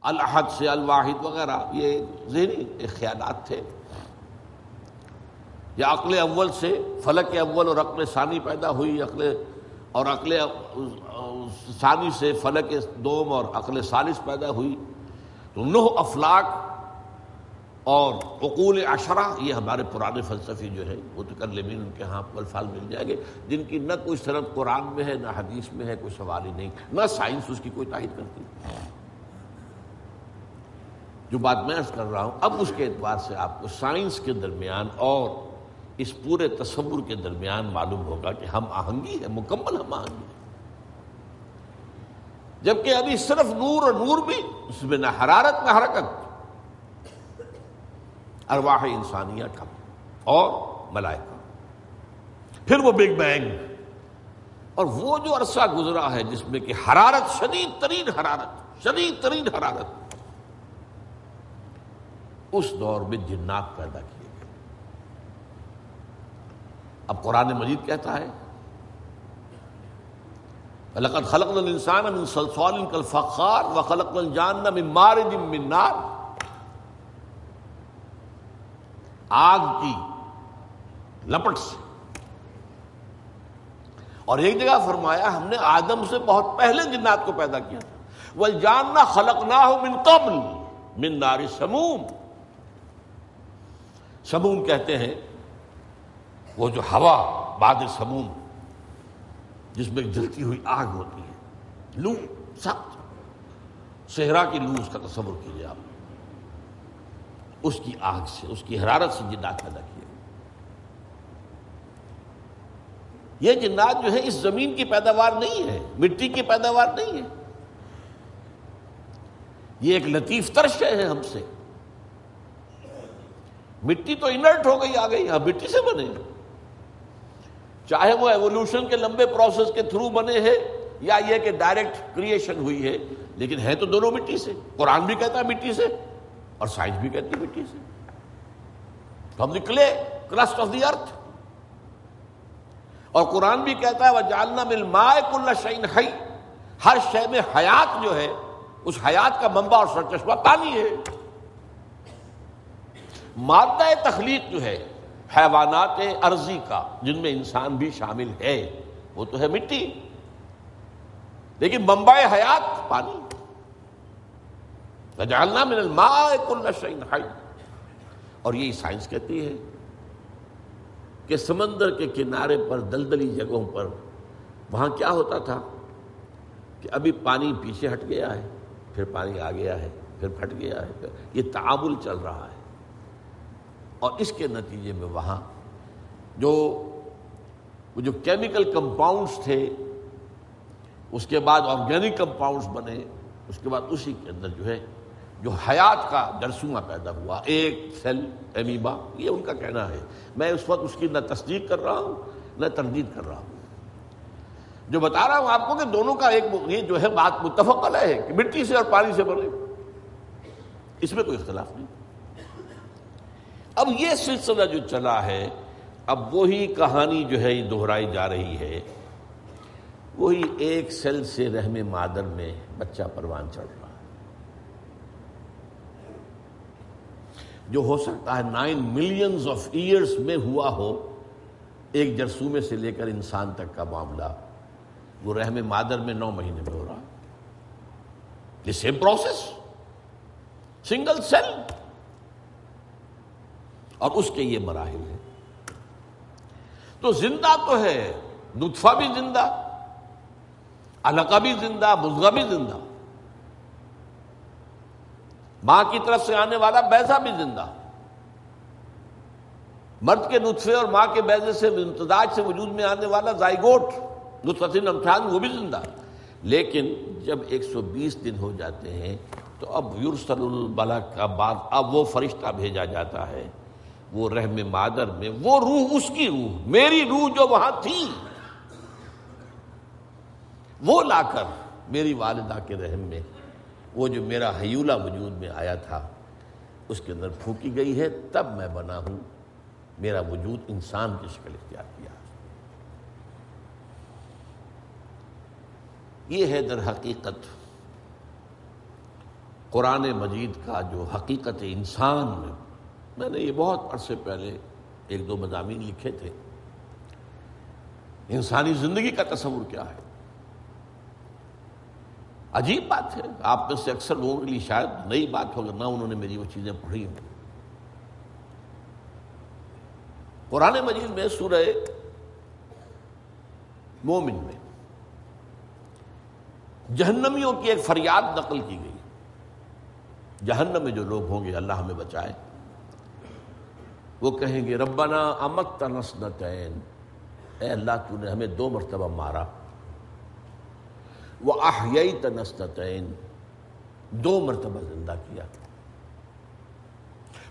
الاحد سے الواحد وغیرہ، یہ ذہنی خیالات تھے. یا عقل اول سے فلک اول اور عقل ثانی پیدا ہوئی، عقل ثانی سے فلک دوم اور عقل ثالث پیدا ہوئی. تو 9 افلاک اور عقول عشرہ، یہ ہمارے پرانے فلسفی جو ہے متکلمین ان کے ہاں الفاظ مل جائیں گے جن کی نہ کوئی سند قرآن میں ہے، نہ حدیث میں ہے، کوئی سوال ہی نہیں، نہ سائنس اس کی کوئی تائید کرتی. جو بات میں عرض کر رہا ہوں اب اس کے اعتبار سے آپ کو سائنس کے درمیان اور اس پورے تصور کے درمیان معلوم ہوگا کہ ہم آہنگی ہے، مکمل ہم آہنگی ہے. جبکہ ابھی صرف نور، اور نور بھی اس میں نہ حرارت نہ حرکت، ارواح انسانیہ کا اور ملائکہ. پھر وہ بگ بینگ، اور وہ جو عرصہ گزرا ہے جس میں کہ حرارت، شدید ترین حرارت، اس دور میں جنات پیدا کیے گئے. اب قرآن مجید کہتا ہے وَلَقَدْ خَلَقْنَا الْإِنسَانَ مِنْ صَلْصَالٍ كَالْفَخَّارِ وَخَلَقْنَا الْجَانَّ مِنْ مَارِجٍ مِنْ نَارٍ. آگ کی لپٹ سے. اور ایک جگہ فرمایا ہم نے آدم سے بہت پہلے جنات کو پیدا کیا تھا. وَالْجَانَّ خَلَقْنَاهُ مِنْ قَبْلُ مِنْ نَارِ السَّمُومِ. سموم کہتے ہیں وہ جو ہوا بعد سموم جس میں جلتی ہوئی آگ ہوتی ہے، لو، سخت صحرا کی لو، اس کا تصور کیجیے آپ. اس کی آگ سے، اس کی حرارت سے جنات پیدا کیے. یہ جنات جو ہے اس زمین کی پیداوار نہیں ہے، مٹی کی پیداوار نہیں ہے. یہ ایک لطیف تر شے ہے ہم سے. مٹی تو انرٹ ہو گئی، آ گئی، ہم مٹی سے بنے، چاہے وہ ایوولوشن کے لمبے پروسیس کے تھرو بنے ہیں یا یہ کہ ڈائریکٹ کریشن ہوئی ہے، لیکن ہے تو دونوں مٹی سے. قرآن بھی کہتا ہے مٹی سے، اور سائنس بھی کہتی ہے مٹی سے. تو ہم نکلے کرسٹ آف دی ارتھ. اور قرآن بھی کہتا ہے وَجَعَلْنَا مِنَ الْمَاءِ كُلَّ شَيْءٍ حَيٍّ. ہر شے میں حیات جو ہے، اس حیات کا منبع اور سرچشمہ پانی ہے. مادہ تخلیق جو ہے حیوانات ارضی کا، جن میں انسان بھی شامل ہے، وہ تو ہے مٹی، لیکن منبع حیات پانی. وَجَعَلْنَا مِنَ الْمَاءِ كُلَّ شَيْءٍ حَيٍّ. اور یہی سائنس کہتی ہے کہ سمندر کے کنارے پر، دلدلی جگہوں پر، وہاں کیا ہوتا تھا کہ ابھی پانی پیچھے ہٹ گیا ہے، پھر پانی آ گیا ہے، پھر پھٹ گیا ہے، یہ تعامل چل رہا ہے. اور اس کے نتیجے میں وہاں جو کیمیکل کمپاؤنڈز تھے، اس کے بعد آرگینک کمپاؤنڈز بنے، اس کے بعد اسی کے اندر جو ہے جو حیات کا جرثومہ پیدا ہوا، ایک سیل امیبا، یہ ان کا کہنا ہے. میں اس وقت اس کی نہ تصدیق کر رہا ہوں نہ تردید کر رہا ہوں. جو بتا رہا ہوں آپ کو کہ دونوں کا ایک یہ جو ہے بات متفق علیہ ہے کہ مٹی سے اور پانی سے بنے، اس میں کوئی اختلاف نہیں. اب یہ سلسلہ جو چلا ہے، اب وہی کہانی جو ہے یہ دہرائی جا رہی ہے. وہی ایک سیل سے رحم مادر میں بچہ پروان چڑھ رہا ہے، جو ہو سکتا ہے 9 ملینز آف ایئرس میں ہوا ہو. ایک جرثومے سے لے کر انسان تک کا معاملہ وہ رحم مادر میں 9 مہینے میں ہو رہا. یہ سیم پروسیس، سنگل سیل، اور اس کے یہ مراحل ہیں. تو زندہ تو ہے، نطفہ بھی زندہ، علقہ بھی زندہ، مضغہ بھی زندہ، ماں کی طرف سے آنے والا بیضہ بھی زندہ، مرد کے نطفے اور ماں کے بیضے سے امتزاج سے وجود میں آنے والا زائگوٹ نطفۃ امشاج وہ بھی زندہ. لیکن جب 120 دن ہو جاتے ہیں تو اب یرسل الملک کا بعد، اب وہ فرشتہ بھیجا جاتا ہے وہ رحم مادر میں، وہ روح، اس کی روح، میری روح جو وہاں تھی، وہ لا کر میری والدہ کے رحم میں، وہ جو میرا حیولہ وجود میں آیا تھا اس کے اندر پھونکی گئی ہے. تب میں بنا ہوں، میرا وجود انسان کی شکل اختیار کیا. یہ ہے در حقیقت قرآن مجید کا جو حقیقت انسان میں نے یہ بہت عرصے پہلے ایک دو مضامین لکھے تھے، انسانی زندگی کا تصور کیا ہے۔ عجیب بات ہے، آپ میں سے اکثر لوگوں کے لیے شاید نئی بات ہوگا، نہ انہوں نے میری وہ چیزیں پڑھی ہوں۔ قرآن مجید میں سورہ مومن میں جہنمیوں کی ایک فریاد نقل کی گئی۔ جہنم میں جو لوگ ہوں گے، اللہ ہمیں بچائے، وہ کہیں گے ربنا امتنا اثنتین، اے اللہ تو نے ہمیں 2 مرتبہ مارا، وَأَحْيَيْتَنَا اثْنَتَيْنِ، 2 مرتبہ زندہ کیا،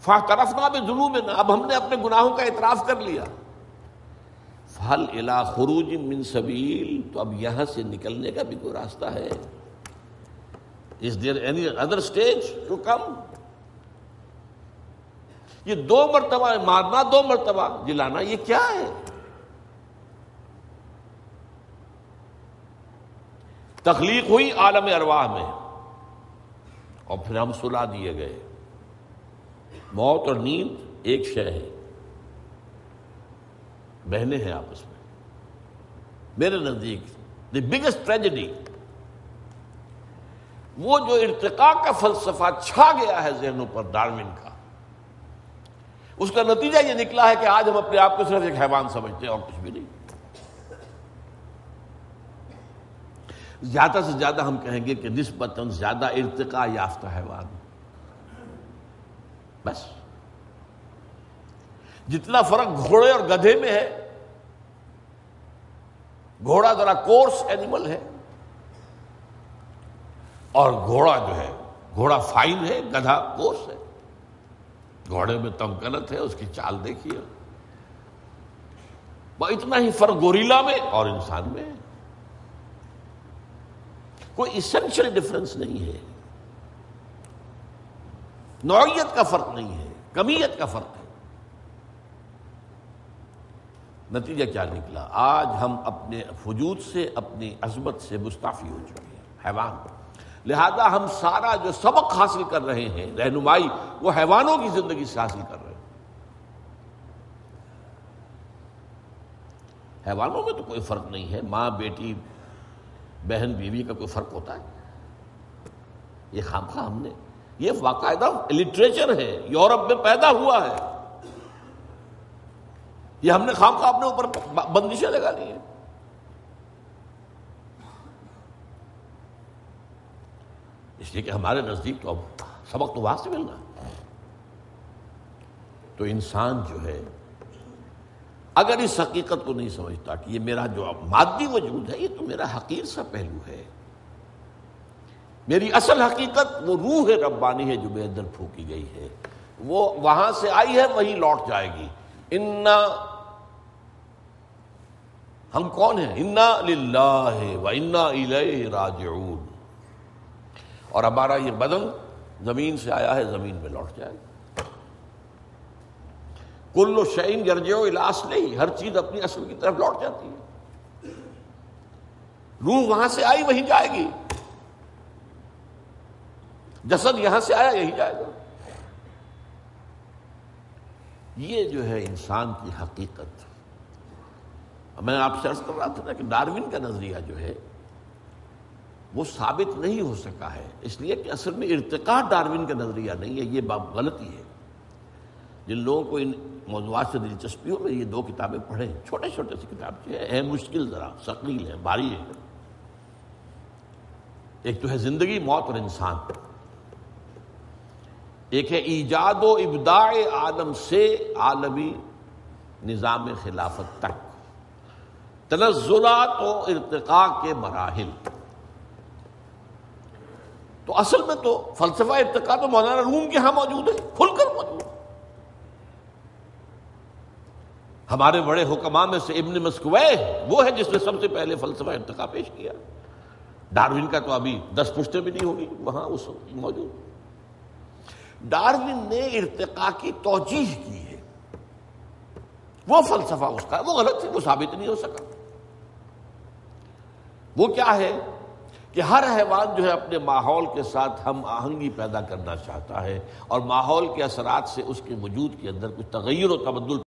فَاعْتَرَفْنَا بِذُنُوبِنَا، اب ہم نے اپنے گناہوں کا اعتراف کر لیا، فَهَلْ إِلَىٰ خُرُوجٍ مِّن سَبِيلٍ، تو اب یہاں سے نکلنے کا بھی کوئی راستہ ہے؟ Is there any other stage to come؟ یہ 2 مرتبہ مارنا، 2 مرتبہ جلانا، یہ کیا ہے؟ تخلیق ہوئی عالم ارواح میں، اور پھر ہم سلا دیے گئے۔ موت اور نیند ایک شے ہے، بہنے ہیں آپس میں۔ میرے نزدیک دی بگیسٹ ٹریجڈی، وہ جو ارتقاء کا فلسفہ چھا گیا ہے ذہنوں پر ڈارون کا، اس کا نتیجہ یہ نکلا ہے کہ آج ہم اپنے آپ کو صرف ایک حیوان سمجھتے ہیں اور کچھ بھی نہیں۔ زیادہ سے زیادہ ہم کہیں گے کہ نسبتاً زیادہ ارتقاء یافتہ حیوان، بس۔ جتنا فرق گھوڑے اور گدھے میں ہے، گھوڑا ذرا کورس اینیمل ہے، اور گھوڑا جو ہے، گھوڑا فائن ہے، گدھا کورس ہے۔ گھوڑے میں تمکنت ہے، اس کی چال دیکھیے، اتنا ہی فرق گوریلا میں اور انسان میں ہے، کوئی ایسنشل ڈفرنس نہیں ہے، نوعیت کا فرق نہیں ہے، کمیت کا فرق ہے۔ نتیجہ کیا نکلا؟ آج ہم اپنے وجود سے، اپنی عظمت سے مستعفی ہو چکے ہیں، حیوان۔ لہذا ہم سارا جو سبق حاصل کر رہے ہیں، رہنمائی، وہ حیوانوں کی زندگی سے حاصل کر رہے ہیں۔ حیوانوں میں تو کوئی فرق نہیں ہے، ماں بیٹی، بہن بیوی کا کوئی فرق ہوتا ہے؟ یہ خامخواہ ہم نے، یہ باقاعدہ لٹریچر ہے، یورپ میں پیدا ہوا ہے، یہ ہم نے خامخواہ اپنے اوپر بندشیں لگا لی ہیں۔ اس لیے کہ ہمارے نزدیک تو اب سبق تو وہاں سے ملنا۔ تو انسان جو ہے اگر اس حقیقت کو نہیں سمجھتا کہ یہ میرا جو مادی وجود ہے، یہ تو میرا حقیر سا پہلو ہے، میری اصل حقیقت وہ روح ربانی ہے جو میرے اندر پھونکی گئی ہے، وہ وہاں سے آئی ہے، وہیں لوٹ جائے گی۔ ہم کون ہیں؟ انا للہ و انا الیہ راجعون، اور ہمارا یہ بدن زمین سے آیا ہے، زمین میں لوٹ جائے گا۔ کل شیء یرجع الی اصلہ، ہر چیز اپنی اصل کی طرف لوٹ جاتی ہے، روح وہاں سے آئی وہیں جائے گی، جسد یہاں سے آیا یہی جائے گا۔ یہ جو ہے انسان کی حقیقت۔ میں آپ سے عرض کر رہا تھا نا کہ ڈارون کا نظریہ جو ہے وہ ثابت نہیں ہو سکا ہے، اس لیے کہ اصل میں ارتقاء ڈارون کا نظریہ نہیں ہے، یہ بات غلطی ہے۔ جن لوگوں کو ان موضوعات سے دلچسپی ہو، میں یہ 2 کتابیں پڑھیں، چھوٹے چھوٹے سی کتاب ہے مشکل، ذرا ثقیل ہے، بھاری ہے۔ ایک تو ہے زندگی، موت اور انسان، ایک ہے ایجاد و ابداع عالم سے عالمی نظام خلافت تک، تنزلات و ارتقاء کے مراحل۔ تو اصل میں تو فلسفہ ارتقاء تو مولانا روم کے ہاں موجود ہے، کھل کر موجود ہے۔ ہمارے بڑے حکماء میں سے ابن مسکوہ وہ ہے جس نے سب سے پہلے فلسفہ ارتقاء پیش کیا۔ ڈارون کا تو ابھی 10 پشتیں بھی نہیں ہوگی وہاں اس وقت موجود۔ ڈارون نے ارتقاء کی توجیہ کی ہے، وہ فلسفہ اس کا وہ غلط ہے، وہ ثابت نہیں ہو سکا۔ وہ کیا ہے کہ ہر حیوان جو ہے اپنے ماحول کے ساتھ ہم آہنگی پیدا کرنا چاہتا ہے، اور ماحول کے اثرات سے اس کے وجود کے اندر کچھ تغیر و تبدل